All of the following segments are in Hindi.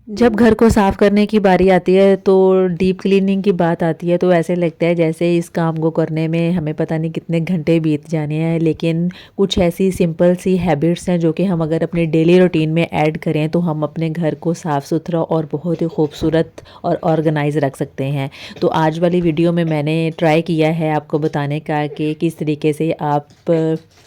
जब घर को साफ़ करने की बारी आती है तो डीप क्लीनिंग की बात आती है तो ऐसे लगता है जैसे इस काम को करने में हमें पता नहीं कितने घंटे बीत जाने हैं। लेकिन कुछ ऐसी सिंपल सी हैबिट्स हैं जो कि हम अगर अपने डेली रूटीन में ऐड करें तो हम अपने घर को साफ़ सुथरा और बहुत ही खूबसूरत और ऑर्गेनाइज रख सकते हैं। तो आज वाली वीडियो में मैंने ट्राई किया है आपको बताने का कि किस तरीके से आप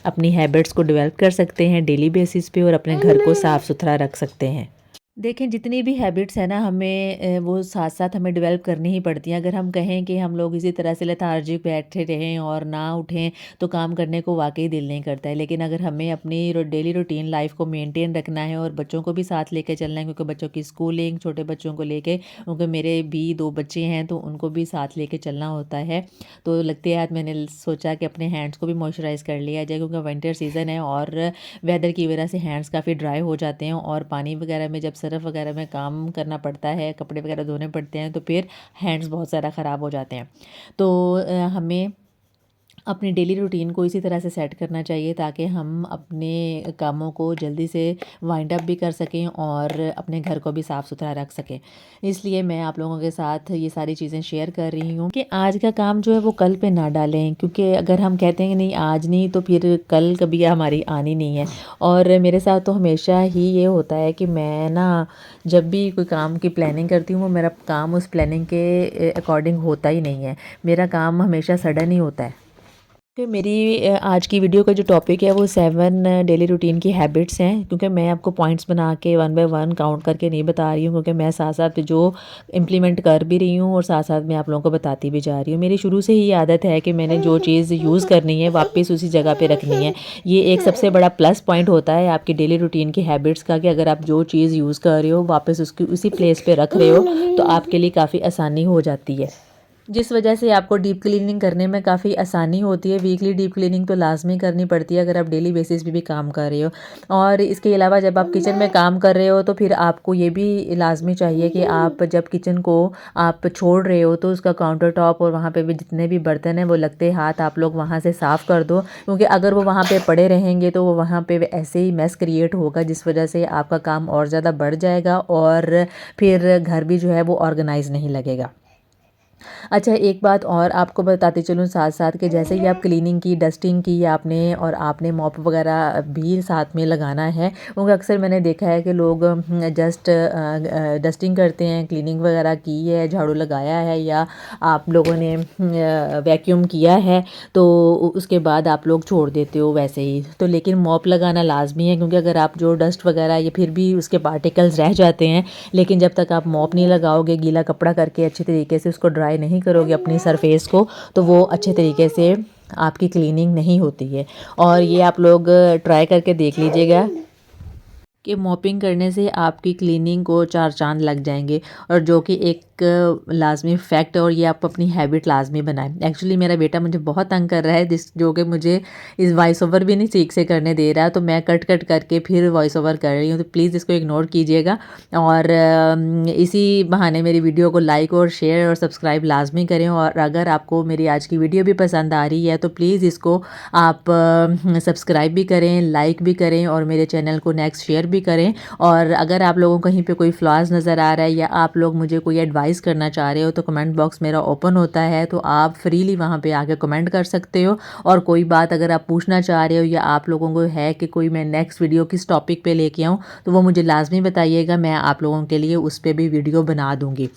अपनी हैबिट्स को डेवलप कर सकते हैं डेली बेसिस पे और अपने घर को साफ़ सुथरा रख सकते हैं। देखें जितनी भी हैबिट्स हैं ना हमें वो साथ साथ हमें डेवलप करनी ही पड़ती हैं। अगर हम कहें कि हम लोग इसी तरह से लेथार्जिक बैठे रहें और ना उठें तो काम करने को वाकई दिल नहीं करता है। लेकिन अगर हमें अपनी डेली रूटीन लाइफ को मेंटेन रखना है और बच्चों को भी साथ लेके चलना है, क्योंकि बच्चों की स्कूलिंग, छोटे बच्चों को लेके, क्योंकि मेरे भी 2 बच्चे हैं तो उनको भी साथ लेके चलना होता है। तो लगती है आज मैंने सोचा कि अपने हैंड्स को भी मॉइस्चराइज़ कर लिया जाए, क्योंकि विंटर सीज़न है और वेदर की वजह से हैंड्स काफ़ी ड्राई हो जाते हैं और पानी वगैरह में जब सर्फ वगैरह में काम करना पड़ता है, कपड़े वगैरह धोने पड़ते हैं तो फिर हैंड्स बहुत ज़्यादा ख़राब हो जाते हैं। तो हमें अपनी डेली रूटीन को इसी तरह से सेट करना चाहिए ताकि हम अपने कामों को जल्दी से वाइंड अप भी कर सकें और अपने घर को भी साफ़ सुथरा रख सकें। इसलिए मैं आप लोगों के साथ ये सारी चीज़ें शेयर कर रही हूँ कि आज का काम जो है वो कल पे ना डालें, क्योंकि अगर हम कहते हैं कि नहीं आज नहीं तो फिर कल कभी हमारी आनी नहीं है। और मेरे साथ तो हमेशा ही ये होता है कि मैं ना जब भी कोई काम की प्लानिंग करती हूँ वो मेरा काम उस प्लानिंग के अकॉर्डिंग होता ही नहीं है। मेरा काम हमेशा सडन ही होता है। कि मेरी आज की वीडियो का जो टॉपिक है वो 7 डेली रूटीन की हैबिट्स हैं, क्योंकि मैं आपको पॉइंट्स बना के 1 बाय 1 काउंट करके नहीं बता रही हूँ, क्योंकि मैं साथ साथ जो इम्प्लीमेंट कर भी रही हूँ और साथ साथ मैं आप लोगों को बताती भी जा रही हूँ। मेरी शुरू से ही आदत है कि मैंने जो चीज़ यूज़ करनी है वापस उसी जगह पे रखनी है। ये एक सबसे बड़ा प्लस पॉइंट होता है आपकी डेली रूटीन की हैबिट्स का, कि अगर आप जो चीज़ यूज़ कर रहे हो वापस उसकी उसी प्लेस पे रख रहे हो तो आपके लिए काफ़ी आसानी हो जाती है, जिस वजह से आपको डीप क्लीनिंग करने में काफ़ी आसानी होती है। वीकली डीप क्लीनिंग तो लाजमी करनी पड़ती है अगर आप डेली बेसिस पे भी काम कर रहे हो। और इसके अलावा जब आप किचन में काम कर रहे हो तो फिर आपको ये भी लाजमी चाहिए कि आप जब किचन को आप छोड़ रहे हो तो उसका काउंटर टॉप और वहाँ पे भी जितने भी बर्तन हैं वो लगते हाथ आप लोग वहाँ से साफ़ कर दो, क्योंकि अगर वो वहाँ पे पड़े रहेंगे तो वो वहाँ पे ऐसे ही मैस क्रिएट होगा, जिस वजह से आपका काम और ज़्यादा बढ़ जाएगा और फिर घर भी जो है वो ऑर्गेनाइज नहीं लगेगा। अच्छा, एक बात और आपको बताते चलूँ साथ साथ कि जैसे ही आप क्लीनिंग की, डस्टिंग की आपने और आपने मॉप वगैरह भी साथ में लगाना है, क्योंकि अक्सर मैंने देखा है कि लोग जस्ट डस्टिंग करते हैं, क्लीनिंग वगैरह की है, झाड़ू लगाया है या आप लोगों ने वैक्यूम किया है तो उसके बाद आप लोग छोड़ देते हो वैसे ही। तो लेकिन मॉप लगाना लाजमी है, क्योंकि अगर आप जो डस्ट वगैरह या फिर भी उसके पार्टिकल्स रह जाते हैं, लेकिन जब तक आप मॉप नहीं लगाओगे, गीला कपड़ा करके अच्छे तरीके से उसको ड्राई नहीं करोगे अपनी सरफेस को, तो वो अच्छे तरीके से आपकी क्लीनिंग नहीं होती है। और ये आप लोग ट्राई करके देख लीजिएगा कि मॉपिंग करने से आपकी क्लीनिंग को 4 चाँद लग जाएंगे, और जो कि एक लाजमी फैक्ट है और ये आप अपनी हैबिट लाजमी बनाएं। एक्चुअली मेरा बेटा मुझे बहुत तंग कर रहा है, जो कि मुझे इस वॉइस ओवर भी नहीं ठीक से करने दे रहा है, तो मैं कट कट करके फिर वॉइस ओवर कर रही हूँ, तो प्लीज़ इसको इग्नोर कीजिएगा। और इसी बहाने मेरी वीडियो को लाइक और शेयर और सब्सक्राइब लाजमी करें। और अगर आपको मेरी आज की वीडियो भी पसंद आ रही है तो प्लीज़ इसको आप सब्सक्राइब भी करें, लाइक भी करें और मेरे चैनल को नेक्स्ट शेयर भी करें। और अगर आप लोगों को कहीं पे कोई फ्लॉज नज़र आ रहा है या आप लोग मुझे कोई एडवाइस करना चाह रहे हो तो कमेंट बॉक्स मेरा ओपन होता है, तो आप फ्रीली वहाँ पे आके कमेंट कर सकते हो। और कोई बात अगर आप पूछना चाह रहे हो या आप लोगों को है कि कोई मैं नेक्स्ट वीडियो किस टॉपिक पे लेके आऊँ तो वो मुझे लाजमी बताइएगा, मैं आप लोगों के लिए उस पर भी वीडियो बना दूँगी।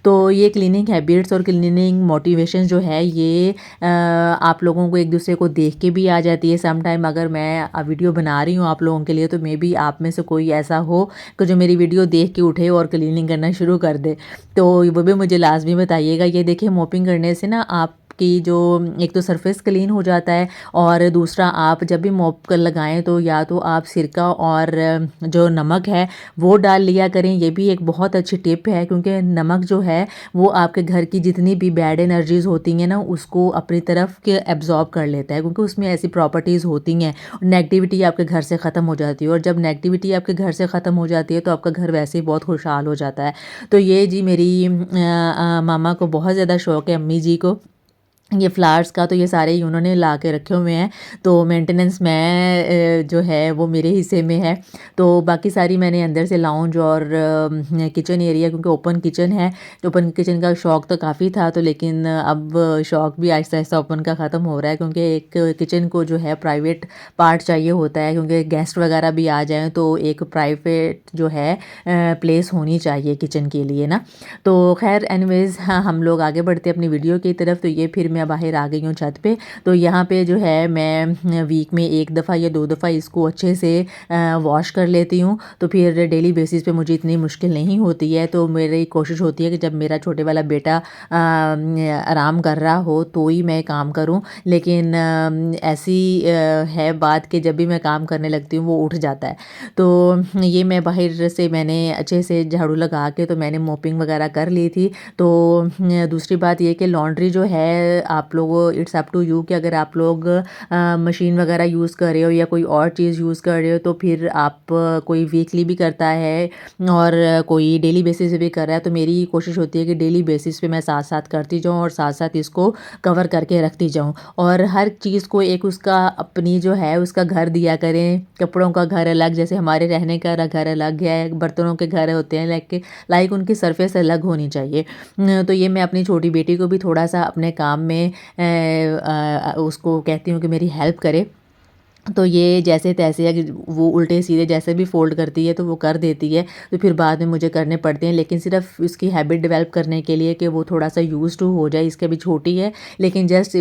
तो ये क्लीनिंग हैबिट्स और क्लीनिंग मोटिवेशन जो है ये आप लोगों को एक दूसरे को देख के भी आ जाती है। सम टाइम अगर मैं वीडियो बना रही हूँ आप लोगों के लिए तो मे बी आप में से कोई ऐसा हो कि जो मेरी वीडियो देख के उठे और क्लीनिंग करना शुरू कर दे, तो वो भी मुझे लाजमी बताइएगा। ये देखिए मोपिंग करने से ना आप की जो एक तो सरफेस क्लीन हो जाता है, और दूसरा आप जब भी मॉप कर लगाएं तो या तो आप सिरका और जो नमक है वो डाल लिया करें। ये भी एक बहुत अच्छी टिप है, क्योंकि नमक जो है वो आपके घर की जितनी भी बैड एनर्जीज होती हैं ना उसको अपनी तरफ के एब्जॉर्ब कर लेता है, क्योंकि उसमें ऐसी प्रॉपर्टीज़ होती हैं। नेगेटिविटी आपके घर से ख़त्म हो जाती है, और जब नेगेटिविटी आपके घर से ख़त्म हो जाती है तो आपका घर वैसे ही बहुत खुशहाल हो जाता है। तो ये जी मेरी मामा को बहुत ज़्यादा शौक़ है, अम्मी जी को, ये फ्लावर्स का तो ये सारे ही उन्होंने ला के रखे हुए हैं, तो मेंटेनेंस मैं जो है वो मेरे हिस्से में है। तो बाकी सारी मैंने अंदर से लाउंज और किचन एरिया, क्योंकि ओपन किचन है, तो ओपन किचन का शौक़ तो काफ़ी था, तो लेकिन अब शौक़ भी आहिस्ता आहिस्ता ओपन का ख़त्म हो रहा है, क्योंकि एक किचन को जो है प्राइवेट पार्ट चाहिए होता है, क्योंकि गेस्ट वगैरह भी आ जाएँ तो एक प्राइवेट जो है प्लेस होनी चाहिए किचन के लिए ना। तो खैर एनीवेज़, हाँ, हम लोग आगे बढ़ते हैं अपनी वीडियो की तरफ। तो ये फिर मैं बाहर आ गई हूँ छत पे। तो यहाँ पे जो है मैं वीक में 1 दफ़ा या 2 दफ़ा इसको अच्छे से वॉश कर लेती हूँ, तो फिर डेली बेसिस पे मुझे इतनी मुश्किल नहीं होती है। तो मेरी कोशिश होती है कि जब मेरा छोटे वाला बेटा आराम कर रहा हो तो ही मैं काम करूँ, लेकिन ऐसी है बात कि जब भी मैं काम करने लगती हूँ वो उठ जाता है। तो ये मैं बाहर से मैंने अच्छे से झाड़ू लगा के तो मैंने मोपिंग वगैरह कर ली थी। तो दूसरी बात ये कि लॉन्ड्री जो है, आप लोगों, इट्स अप टू यू कि अगर आप लोग मशीन वगैरह यूज़ कर रहे हो या कोई और चीज़ यूज़ कर रहे हो, तो फिर आप कोई वीकली भी करता है और कोई डेली बेसिस पे भी कर रहा है, तो मेरी कोशिश होती है कि डेली बेसिस पे मैं साथ साथ करती जाऊँ और साथ साथ इसको कवर करके रखती जाऊँ। और हर चीज़ को एक उसका अपनी जो है उसका घर दिया करें। कपड़ों का घर अलग, जैसे हमारे रहने का घर अलग है, बर्तनों के घर होते हैं, लाइक उनकी सरफेस अलग होनी चाहिए। तो ये मैं अपनी छोटी बेटी को भी थोड़ा-सा अपने काम में उसको कहती हूँ कि मेरी हेल्प करे। तो ये जैसे-तैसे अगर वो उल्टे-सीधे जैसे भी फ़ोल्ड करती है तो वो कर देती है, तो फिर बाद में मुझे करने पड़ते हैं। लेकिन सिर्फ़ उसकी हैबिट डेवलप करने के लिए कि वो थोड़ा-सा यूज़्ड टू हो जाए, इसके अभी छोटी है, लेकिन जस्ट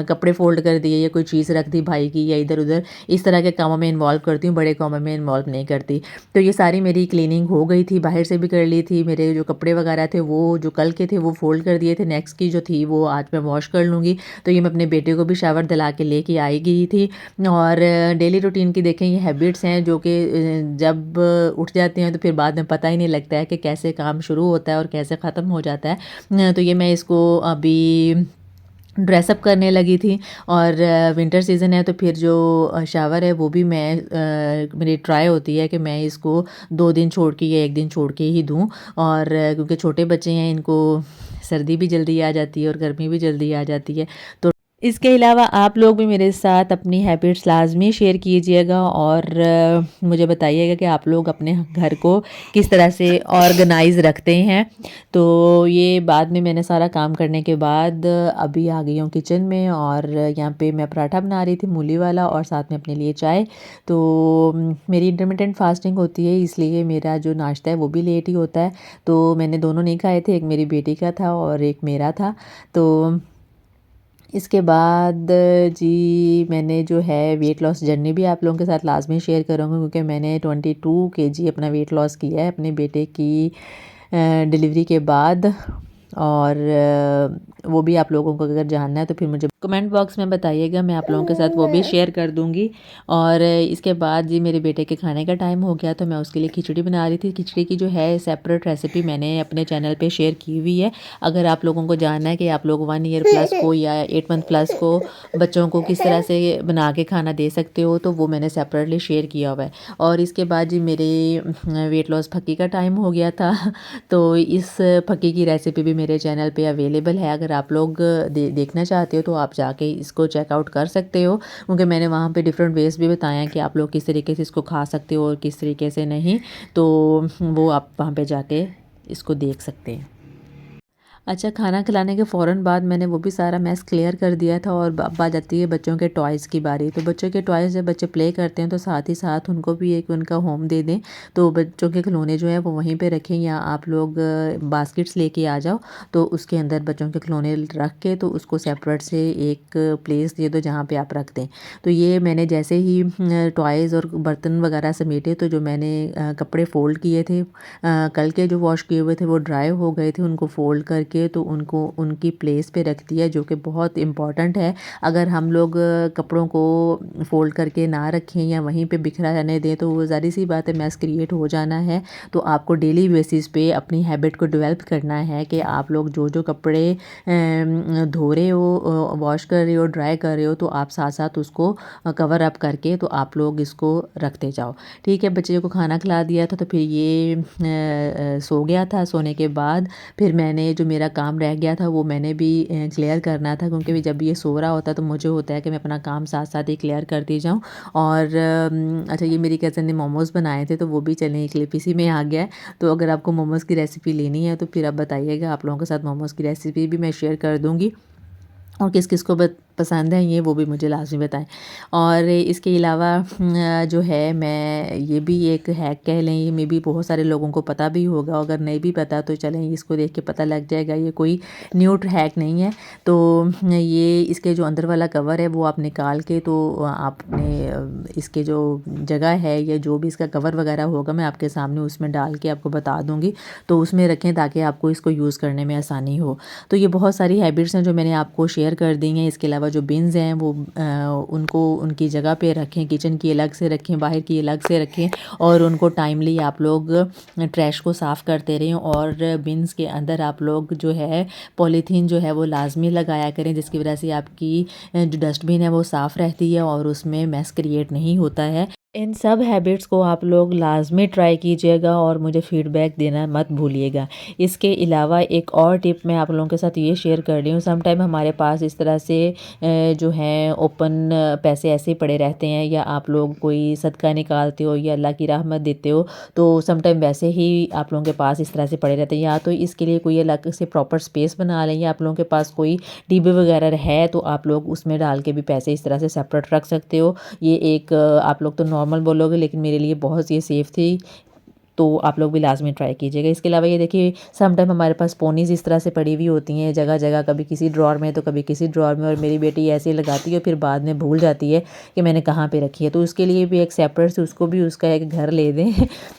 कपड़े फ़ोल्ड कर दिए या कोई चीज़ रख दी भाई की या इधर-उधर, इस तरह के कामों में इन्वॉल्व करती हूँ, बड़े कामों में इन्वॉल्व नहीं करती। तो ये सारी मेरी क्लीनिंग हो गई थी, बाहर से भी कर ली थी। मेरे जो कपड़े वगैरह थे वो जो कल के थे वो फ़ोल्ड कर दिए थे, नेक्स्ट की जो थी वो आज मैं वॉश कर लूँगी। तो ये मैं अपने बेटे को भी शावर दिला के लेके आई गई थी। और डेली रूटीन की देखें ये हैबिट्स हैं जो कि जब उठ जाते हैं तो फिर बाद में पता ही नहीं लगता है कि कैसे काम शुरू होता है और कैसे ख़त्म हो जाता है। तो ये मैं इसको अभी ड्रेसअप करने लगी थी। और विंटर सीज़न है तो फिर जो शावर है वो भी मेरी ट्राई होती है कि मैं इसको 2 दिन छोड़ के या 1 दिन छोड़ के ही दूँ। और क्योंकि छोटे बच्चे हैं, इनको सर्दी भी जल्दी आ जाती है और गर्मी भी जल्दी आ जाती है। तो इसके अलावा आप लोग भी मेरे साथ अपनी हैबिट्स लाज़मी शेयर कीजिएगा और मुझे बताइएगा कि आप लोग अपने घर को किस तरह से ऑर्गेनाइज़ रखते हैं। तो ये बाद में मैंने सारा काम करने के बाद अभी आ गई हूँ किचन में, और यहाँ पे मैं पराठा बना रही थी मूली वाला और साथ में अपने लिए चाय। तो मेरी इंटरमिटेंट फास्टिंग होती है, इसलिए मेरा जो नाश्ता है वो भी लेट ही होता है। तो मैंने दोनों नहीं खाए थे, एक मेरी बेटी का था और एक मेरा था। तो इसके बाद जी मैंने जो है वेट लॉस जर्नी भी आप लोगों के साथ लाज़मी शेयर करूँगी, क्योंकि मैंने 22 केजी अपना वेट लॉस किया है अपने बेटे की डिलीवरी के बाद। और वो भी आप लोगों को अगर जानना है तो फिर मुझे कमेंट बॉक्स में बताइएगा, मैं आप लोगों के साथ वो भी शेयर कर दूँगी। और इसके बाद जी मेरे बेटे के खाने का टाइम हो गया, तो मैं उसके लिए खिचड़ी बना रही थी। खिचड़ी की जो है सेपरेट रेसिपी मैंने अपने चैनल पे शेयर की हुई है। अगर आप लोगों को जानना है कि आप लोग 1 ईयर प्लस को या 8 मंथ प्लस को बच्चों को किस तरह से बना के खाना दे सकते हो, तो वो मैंने सेपरेटली शेयर किया हुआ है। और इसके बाद जी मेरे वेट लॉस फक्की का टाइम हो गया था। तो इस फक्की की रेसिपी भी मेरे चैनल पे अवेलेबल है, अगर आप लोग देखना चाहते हो तो आप जाके इसको चेकआउट कर सकते हो, क्योंकि मैंने वहाँ पे डिफरेंट वेज भी बताए हैं कि आप लोग किस तरीके से इसको खा सकते हो और किस तरीके से नहीं। तो वो आप वहाँ पे जाके इसको देख सकते हैं। अच्छा, खाना खिलाने के फ़ौरन बाद मैंने वो भी सारा मैस क्लियर कर दिया था, और अब आ जाती है बच्चों के टॉयज़ की बारी। तो बच्चों के टॉयज़ जब बच्चे प्ले करते हैं तो साथ ही साथ उनको भी एक उनका होम दे दें। तो बच्चों के खिलौने जो है वो वहीं पे रखें, या आप लोग बास्केट्स लेके आ जाओ तो उसके अंदर बच्चों के खिलौने रख के तो उसको सेपरेट से एक प्लेस दे दो जहाँ पे आप रख दें। तो ये मैंने जैसे ही टॉयज़ और बर्तन वगैरह समेटे, तो जो मैंने कपड़े फ़ोल्ड किए थे कल के जो वॉश किए हुए थे वो ड्राई हो गए थे, उनको फ़ोल्ड करके तो उनको उनकी प्लेस पे रख दिया, जो कि बहुत इम्पॉर्टेंट है। अगर हम लोग कपड़ों को फ़ोल्ड करके ना रखें या वहीं पे बिखरा रहने दें तो वो ज़ाहिर सी बात है मैस क्रिएट हो जाना है। तो आपको डेली बेसिस पे अपनी हैबिट को डेवलप करना है कि आप लोग जो जो कपड़े धो रहे हो, वॉश कर रहे हो, ड्राई कर रहे हो, तो आप साथ साथ उसको कवर अप करके तो आप लोग इसको रखते जाओ। ठीक है, बच्चे को खाना खिला दिया था तो फिर ये सो गया था। सोने के बाद फिर मैंने जो मेरा मेरा काम रह गया था वो मैंने भी क्लियर करना था, क्योंकि जब ये सो रहा होता है तो मुझे होता है कि मैं अपना काम साथ साथ ही क्लियर करती जाऊँ। और अच्छा, ये मेरी कज़न ने मोमोज़ बनाए थे तो वो भी चलें एक क्लिप इसी में आ गया है। तो अगर आपको मोमोज़ की रेसिपी लेनी है तो फिर आप बताइएगा, आप लोगों के साथ मोमोज़ की रेसिपी भी मैं शेयर कर दूँगी। और किस किस को पसंद है ये वो भी मुझे लाजमी बताएं। और इसके अलावा जो है मैं ये भी एक हैक कह लें, ये मे बी बहुत सारे लोगों को पता भी होगा, अगर नहीं भी पता तो चलें इसको देख के पता लग जाएगा, ये कोई न्यू हैक नहीं है। तो ये इसके जो अंदर वाला कवर है वो आप निकाल के तो आपने इसके जो जगह है या जो भी इसका कवर वगैरह होगा मैं आपके सामने उसमें डाल के आपको बता दूँगी, तो उसमें रखें ताकि आपको इसको यूज़ करने में आसानी हो। तो ये बहुत सारी हैबिट्स हैं जो मैंने आपको शेयर कर दी हैं। इसके अलावा जो बिन्स हैं वो उनको उनकी जगह पे रखें, किचन की अलग से रखें, बाहर की अलग से रखें और उनको टाइमली आप लोग ट्रैश को साफ़ करते रहें। और बिन्स के अंदर आप लोग जो है पॉलीथीन जो है वो लाजमी लगाया करें, जिसकी वजह से आपकी जो डस्टबिन है वो साफ़ रहती है और उसमें मैस क्रिएट नहीं होता है। इन सब हैबिट्स को आप लोग लाज़मी ट्राई कीजिएगा और मुझे फ़ीडबैक देना मत भूलिएगा। इसके अलावा एक और टिप मैं आप लोगों के साथ ये शेयर कर रही हूँ, सम टाइम हमारे पास इस तरह से जो हैं ओपन पैसे ऐसे ही पड़े रहते हैं, या आप लोग कोई सदका निकालते हो या अल्लाह की रहमत देते हो तो सम टाइम वैसे ही आप लोगों के पास इस तरह से पड़े रहते हैं। या तो इसके लिए कोई अलग से प्रॉपर स्पेस बना लें, या आप लोगों के पास कोई डिब्बे वगैरह है तो आप लोग उसमें डाल के भी पैसे इस तरह से सेपरेट रख सकते हो। ये एक आप लोग तो नॉर्मल बोलोगे लेकिन मेरे लिए बहुत ये सेफ़ थी, तो आप लोग भी लाज़मी ट्राई कीजिएगा। इसके अलावा ये देखिए सम टाइम हमारे पास पोनीज़ इस तरह से पड़ी हुई होती हैं जगह जगह, कभी किसी ड्रॉर में तो कभी किसी ड्रॉर में, और मेरी बेटी ऐसे ही लगाती है फिर बाद में भूल जाती है कि मैंने कहाँ पे रखी है। तो उसके लिए भी एक सेपरेट से उसको भी उसका एक घर ले दें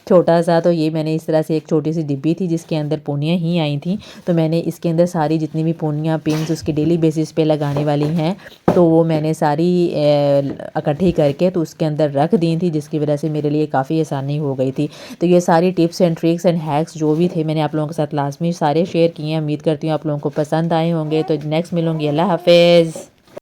छोटा सा। तो ये मैंने इस तरह से एक छोटी सी डिब्बी थी जिसके अंदर पोनियाँ ही आई थी, तो मैंने इसके अंदर सारी जितनी भी पोनियाँ पिन्स उसकी डेली बेसिस पे लगाने वाली हैं तो वो मैंने सारी इकट्ठी करके तो उसके अंदर रख दी थी, जिसकी वजह से मेरे लिए काफ़ी आसानी हो गई थी। तो ये सारी tips and tricks and hacks जो भी थे मैंने आप लोगों के साथ लाजमी सारे शेयर किए हैं। उम्मीद करती हूँ आप लोगों को पसंद आए होंगे। तो नेक्स्ट मिलूंगी। अल्लाह हाफिज़।